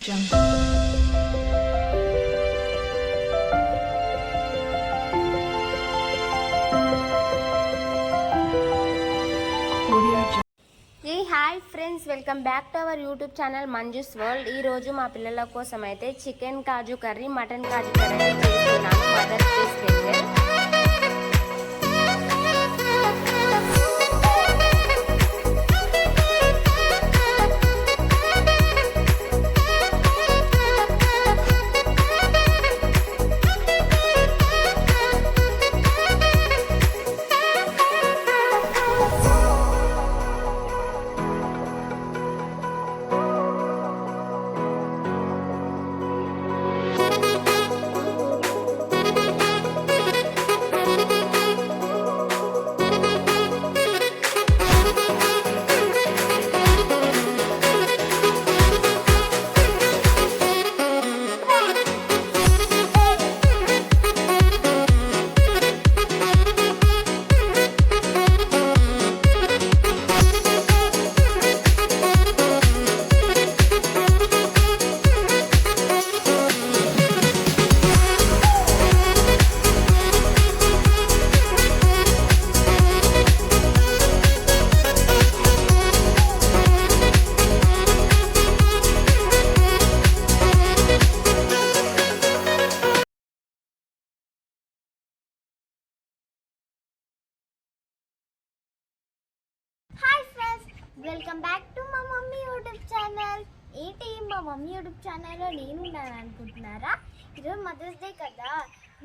Hi friends, welcome back to our YouTube channel Manju's world. ఈ రోజు మా పిల్లల కోసం అయితే chicken kaju curry, mutton kaju curry చేస్తున్నాను. Mother's day special. Welcome back to మా మమ్మీ యూట్యూబ్ ఛానల్. ఏంటి మా మమ్మీ యూట్యూబ్ ఛానల్లో నేను ఉన్నాను అనుకుంటున్నారా? ఈరోజు మదర్స్ డే కదా,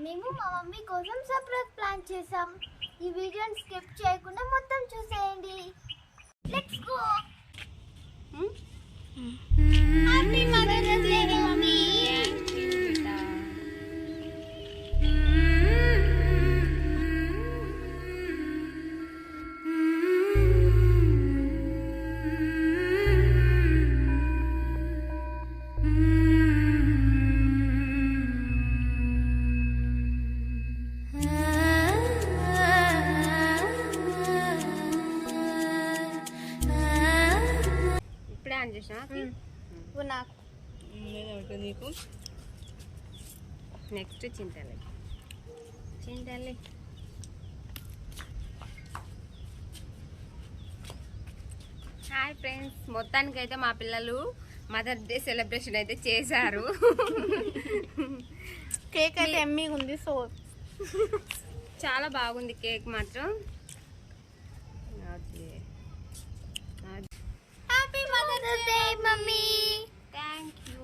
మేము మా మమ్మీ కోసం సర్ప్రైజ్ ప్లాన్ చేసాం. ఈ వీడియోని స్కిప్ చేయకుండా మొత్తం చూసేయండి. Let's go. Happy mother's day mummy. నాకు నీకు నెక్స్ట్ చింతలే. హాయ్ ఫ్రెండ్స్, మొత్తానికి అయితే మా పిల్లలు మదర్స్ డే సెలబ్రేషన్ అయితే చేశారు. కేక్ అయితే ఎమ్మీగా ఉంది. సో చాలా బాగుంది కేక్ మాత్రం. Happy mother's day mummy. Thank you.